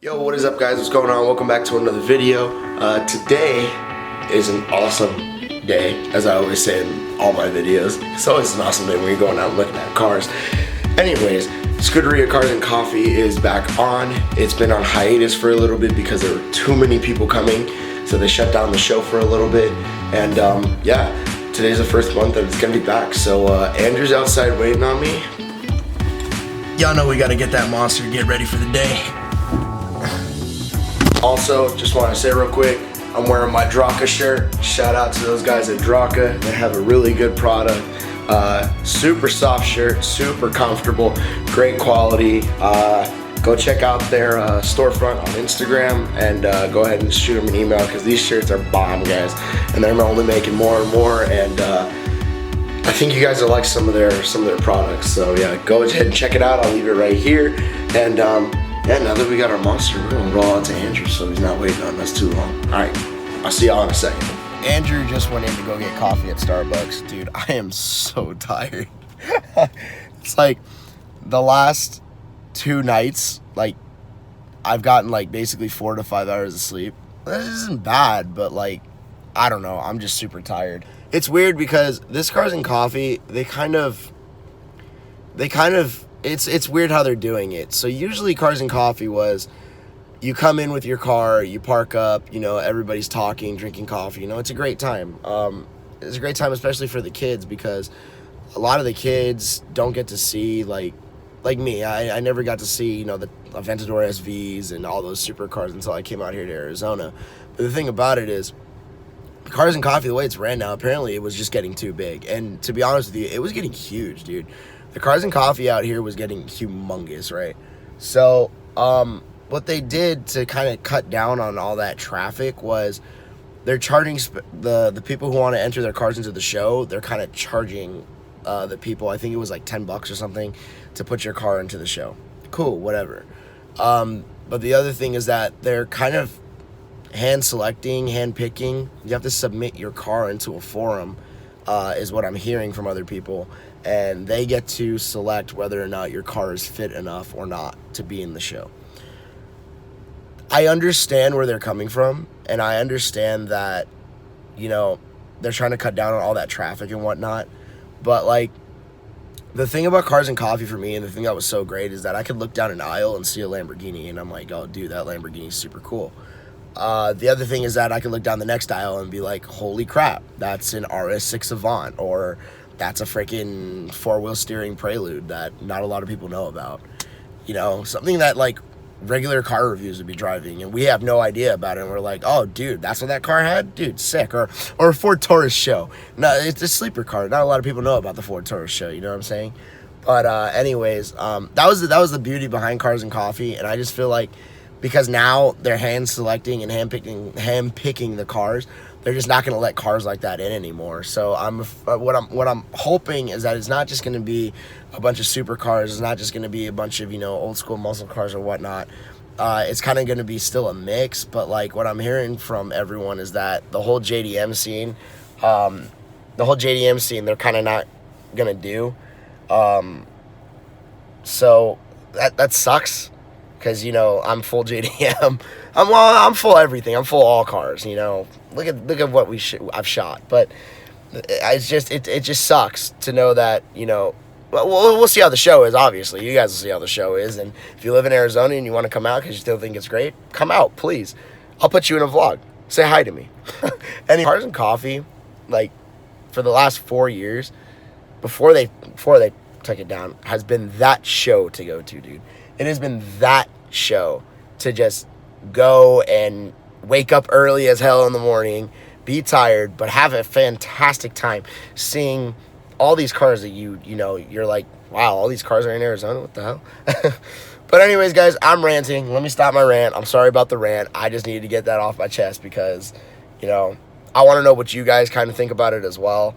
Yo, what is up guys? What's going on? Welcome back to another video. Today is an awesome day, as I always say in all my videos. It's always an awesome day when you're going out looking at cars. Anyways, Scuderia Cars and Coffee is back on. It's been on hiatus for a little bit because there were too many people coming, so they shut down the show for a little bit. And yeah, today's the first month that it's gonna be back. So Andrew's outside waiting on me. Y'all know we gotta get that monster, get ready for the day. Also, just want to say real quick, I'm wearing my Draka shirt. Shout out to those guys at Draka. They have a really good product. Super soft shirt, super comfortable, great quality. Go check out their storefront on Instagram and go ahead and shoot them an email because these shirts are bomb, guys. And they're only making more and more. And I think you guys will like some of their products. So yeah, go ahead and check it out. I'll leave it right here. And yeah, now that we got our monster, we're gonna roll out to Andrew so he's not waiting on us too long. All right, I'll see y'all in a second. Andrew just went in to go get coffee at Starbucks. Dude, I am so tired. It's like the last 2 nights, like I've gotten like basically 4 to 5 hours of sleep. This isn't bad, but like, I don't know, I'm just super tired. It's weird because this Cars and Coffee, they kind of, it's weird how they're doing it. So usually Cars and Coffee was, you come in with your car, you park up, you know, everybody's talking, drinking coffee, you know, it's a great time. It's a great time, especially for the kids, because a lot of the kids don't get to see, like me, I never got to see, you know, the Aventador SVs and all those supercars until I came out here to Arizona. But the thing about it is, Cars and Coffee, the way it's ran now, apparently it was just getting too big. And to be honest with you, it was getting huge, dude. The Cars and Coffee out here was getting humongous, right? So, what they did to kind of cut down on all that traffic was they're charging the people who want to enter their cars into the show, they're kind of charging the people, I think it was like $10 or something, to put your car into the show. Cool, whatever. But the other thing is that they're kind of hand selecting, hand picking. You have to submit your car into a forum, is what I'm hearing from other people. And they get to select whether or not your car is fit enough or not to be in the show. I understand where they're coming from, and I understand that, you know, they're trying to cut down on all that traffic and whatnot. But, like, the thing about Cars and Coffee for me, and the thing that was so great, is that I could look down an aisle and see a Lamborghini, and I'm like, oh, dude, that Lamborghini is super cool. The other thing is that I could look down the next aisle and be like, holy crap, that's an RS6 Avant, or that's a freaking 4-wheel steering Prelude that not a lot of people know about. You know, something that like regular car reviews would be driving and we have no idea about it, and we're like, oh dude, that's what that car had? Dude, sick. Or a Ford Taurus show. No, it's a sleeper car. Not a lot of people know about the Ford Taurus show, you know what I'm saying? But anyways, that was the beauty behind Cars and Coffee, and I just feel like because now they're hand selecting and hand picking the cars, they're just not going to let cars like that in anymore. So what I'm hoping is that it's not just going to be a bunch of supercars. It's not just going to be a bunch of, you know, old school muscle cars or whatnot. It's kind of going to be still a mix. But like what I'm hearing from everyone is that the whole JDM scene, they're kind of not going to do. So that sucks. Because, you know, I'm full JDM. I'm full everything. I'm full all cars, you know. Look at what I've shot. But it just sucks to know that, you know, we'll see how the show is, obviously. You guys will see how the show is. And if you live in Arizona and you want to come out because you still think it's great, come out, please. I'll put you in a vlog. Say hi to me. And Cars and Coffee, like, for the last 4 years, before they took it down, has been that show to go to, dude. It has been that show to just go and wake up early as hell in the morning, be tired, but have a fantastic time seeing all these cars that you know, you're like, wow, all these cars are in Arizona? What the hell? But anyways, guys, I'm ranting. Let me stop my rant. I'm sorry about the rant. I just needed to get that off my chest because, you know, I want to know what you guys kind of think about it as well.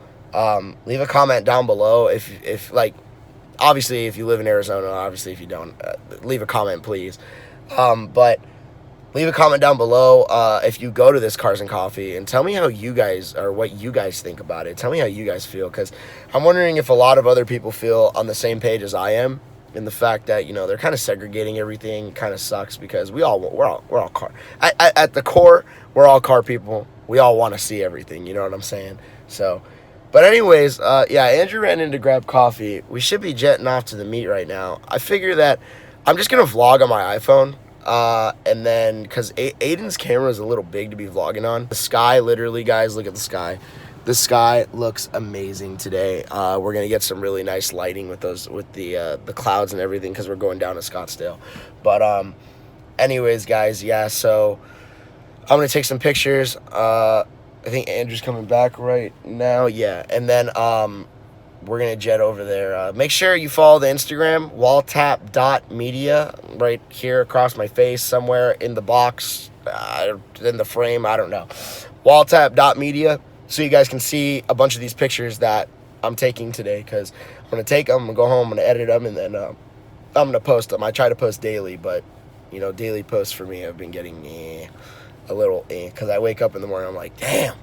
Leave a comment down below if like, obviously, if you live in Arizona, obviously, if you don't, leave a comment, please. But leave a comment down below if you go to this Cars and Coffee and tell me how you guys, or what you guys think about it. Tell me how you guys feel, because I'm wondering if a lot of other people feel on the same page as I am. in the fact that, you know, they're kind of segregating everything. Kind of sucks because we're all car. At the core, we're all car people. We all want to see everything. You know what I'm saying? So, but anyways, yeah, Andrew ran in to grab coffee. We should be jetting off to the meet right now. I figure that I'm just gonna vlog on my iPhone. And then, because Aiden's camera is a little big to be vlogging on. The sky, literally, guys, look at the sky. The sky looks amazing today. We're gonna get some really nice lighting with the clouds and everything because we're going down to Scottsdale. But anyways, guys, yeah. So I'm gonna take some pictures. I think Andrew's coming back right now. Yeah, and then we're gonna jet over there. Make sure you follow the Instagram, walltap.media, right here across my face, somewhere in the box, in the frame. I don't know. Walltap.media. So you guys can see a bunch of these pictures that I'm taking today, because I'm going to take them, I'm going to go home, I'm going to edit them, and then I'm going to post them. I try to post daily, but, you know, daily posts for me have been getting a little because I wake up in the morning, I'm like, damn,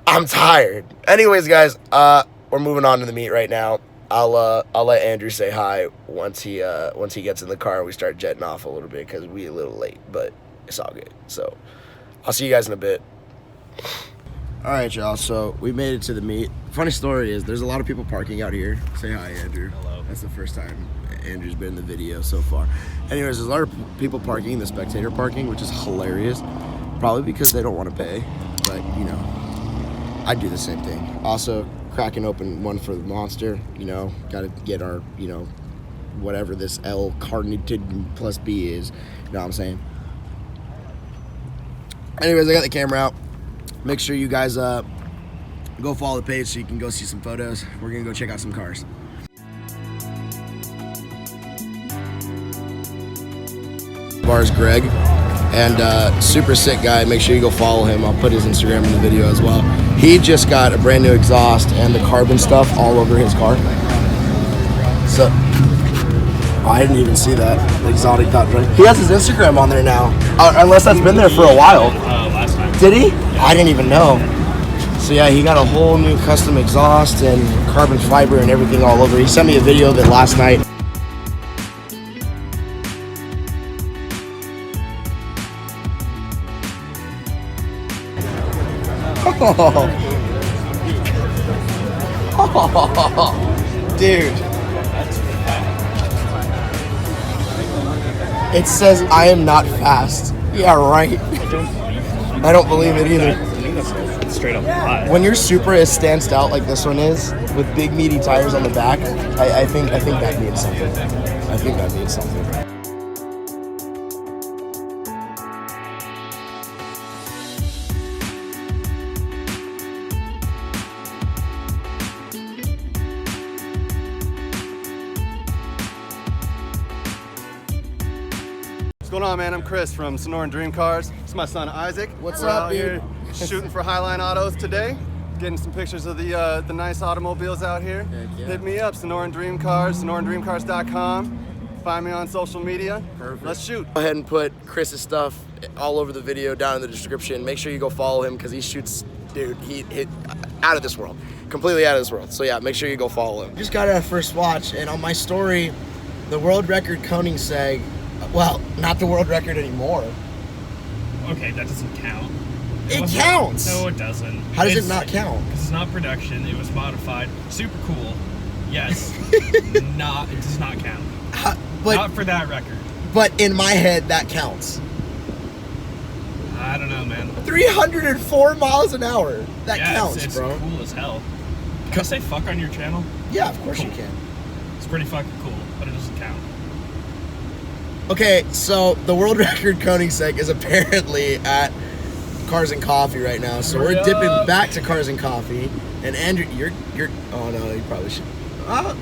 I'm tired. Anyways, guys, we're moving on to the meet right now. I'll let Andrew say hi once he gets in the car and we start jetting off a little bit, because we're a little late, but it's all good. So I'll see you guys in a bit. All right, y'all, so we made it to the meet. Funny story is there's a lot of people parking out here. Say hi, Andrew. Hello. That's the first time Andrew's been in the video so far. Anyways, there's a lot of people parking in the spectator parking, which is hilarious. Probably because they don't want to pay, but, you know, I do the same thing. Also, cracking open one for the Monster, you know, got to get our, you know, whatever this L carnitine plus B is, you know what I'm saying? Anyways, I got the camera out. Make sure you guys go follow the page so you can go see some photos. We're gonna go check out some cars. Bar's Greg, and super sick guy. Make sure you go follow him. I'll put his Instagram in the video as well. He just got a brand new exhaust and the carbon stuff all over his car. So I didn't even see that. Exotic Dot Drink. He has his Instagram on there now, unless that's been there for a while. Last time. Did he? I didn't even know. So yeah, he got a whole new custom exhaust and carbon fiber and everything all over. He sent me a video of it last night. Oh. Oh. Dude. It says I am not fast. Yeah, right. I don't believe it either. I think that's straight up lie. When your Supra is stanced out like this one is, with big meaty tires on the back, I think that means something. I think that means something. What's going on, man? I'm Chris from Sonoran Dream Cars. It's my son Isaac. What's We're up, out dude? here shooting for Highline Autos today. Getting some pictures of the nice automobiles out here. Heck yeah. Hit me up, Sonoran Dream Cars, SonoranDreamCars.com. Find me on social media. Perfect. Let's shoot. Go ahead and put Chris's stuff all over the video down in the description. Make sure you go follow him because he shoots, dude, he hit out of this world. Completely out of this world. So yeah, make sure you go follow him. Just got it at first watch, and on my story, the world record Koenigsegg, well, not the world record anymore. Okay, that doesn't count. It counts. No, it doesn't. How does it not count? Because it's not production. It was modified. Super cool. Yes. It does not count. Not for that record. But in my head, that counts. I don't know, man. 304 miles an hour. That counts, it's bro. cool as hell. Can I say fuck on your channel? Yeah, of course you can. It's pretty fucking cool, but it doesn't count. Okay, so the world record Koenigsegg is apparently at Cars and Coffee right now. So we're dipping back to Cars and Coffee. And Andrew, you're. Oh no, you probably should.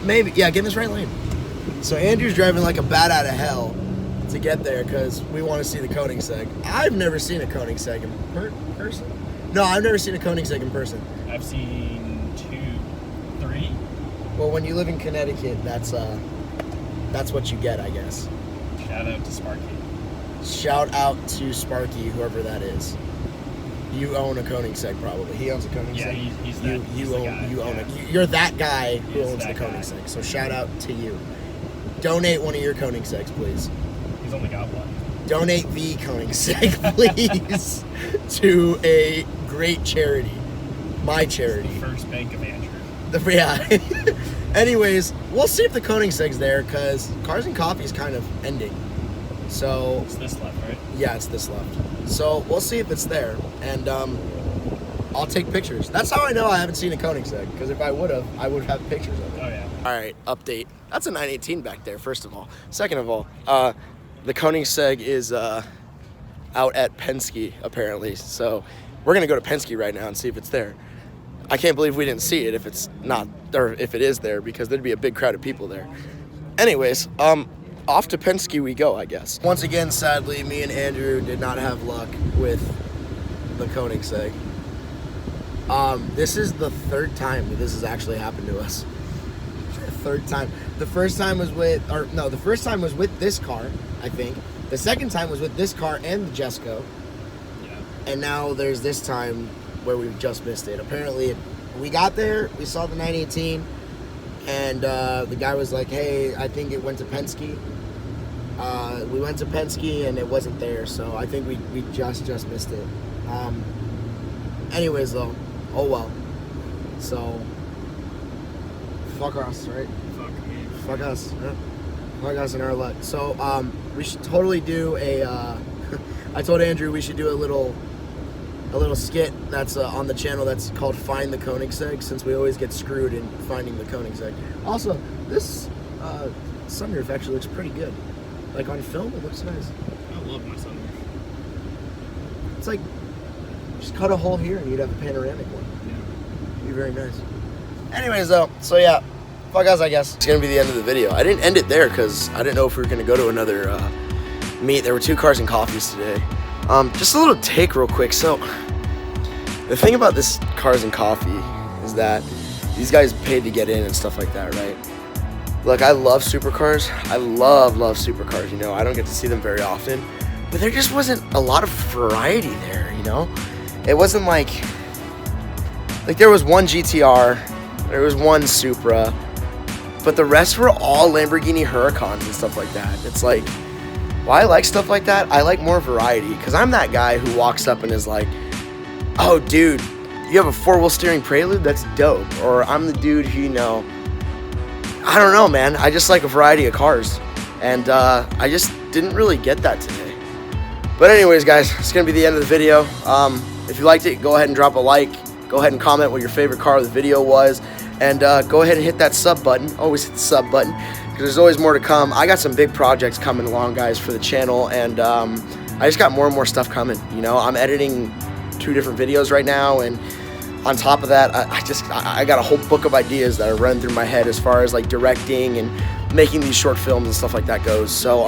Maybe. Yeah, get in this right lane. So Andrew's driving like a bat out of hell to get there because we want to see the Koenigsegg. I've never seen a Koenigsegg in person. No, I've never seen a Koenigsegg in person. I've seen 2, 3. Well, when you live in Connecticut, that's what you get, I guess. Shout out to Sparky. Shout out to Sparky, whoever that is. You own a Koenigsegg, probably. He owns a Koenigsegg. Yeah, he's that. You he's the own guy. it. You're that guy who He's owns the that guy. Koenigsegg. So shout out to you. donate one of your Koenigsegg's, please. He's only got one. Donate the Koenigsegg, please, to a great charity. My charity. The First Bank of Andrew. Yeah. Anyways, we'll see if the Koenigsegg's there, because Cars and Coffee is kind of ending. So It's this left, right? yeah, it's this left. So we'll see if it's there, and I'll take pictures. That's how I know I haven't seen a Koenigsegg, because if I would have pictures of it. Oh, yeah. All right, update. That's a 918 back there, first of all. Second of all, the Koenigsegg is out at Penske, apparently. So we're going to go to Penske right now and see if it's there. I can't believe we didn't see it if it's not, or if it is there, because there'd be a big crowd of people there. Anyways, off to Penske we go, I guess. Once again, sadly, me and Andrew did not have luck with the Koenigsegg. This is the third time that this has actually happened to us. Third time. The first time was with this car, I think. The second time was with this car and the Jesco. Yeah. And now there's this time where we just missed it. Apparently, we got there, we saw the 918, and the guy was like, hey, I think it went to Penske. We went to Penske and it wasn't there, so I think we just missed it. Anyways, though, oh well. So, fuck us, right? Fuck me. Fuck us. Huh? Fuck us and our luck. So, we should totally do a, I told Andrew we should do a little skit that's on the channel that's called Find the Koenigsegg, since we always get screwed in finding the Koenigsegg. Also, this sunroof actually looks pretty good. Like on film, it looks nice. I love my sunroof. It's like, just cut a hole here and you'd have a panoramic one. Yeah. It'd be very nice. Anyways, though, so yeah, fuck us, I guess. It's gonna be the end of the video. I didn't end it there because I didn't know if we were gonna go to another meet. There were 2 Cars and Coffees today. Just a little take real quick. So, the thing about this Cars and Coffee is that these guys paid to get in and stuff like that, right? Look, I love supercars. I love supercars, you know. I don't get to see them very often. But there just wasn't a lot of variety there, you know? It wasn't like there was one GTR, there was one Supra, but the rest were all Lamborghini Huracans and stuff like that. It's like, well, I like stuff like that. I like more variety, because I'm that guy who walks up and is like, oh, dude, you have a 4-wheel steering Prelude? That's dope. Or I'm the dude who, you know, I don't know, man. I just like a variety of cars. And I just didn't really get that today. But anyways, guys, it's going to be the end of the video. If you liked it, go ahead and drop a like. Go ahead and comment what your favorite car of the video was. And go ahead and hit that sub button. Always hit the sub button, because there's always more to come. I got some big projects coming along, guys, for the channel. And I just got more and more stuff coming. You know, I'm editing 2 different videos right now, and on top of that, I got a whole book of ideas that are running through my head as far as like directing and making these short films and stuff like that goes. So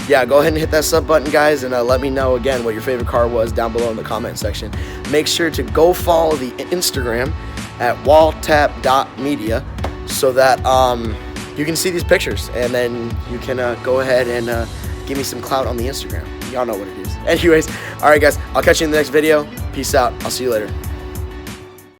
yeah, go ahead and hit that sub button, guys, and let me know again what your favorite car was down below in the comment section. Make sure to go follow the Instagram at walltap.media so that you can see these pictures, and then you can go ahead and give me some clout on the Instagram. Y'all know what it is. Anyways, all right, guys, I'll catch you in the next video. Peace out. I'll see you later.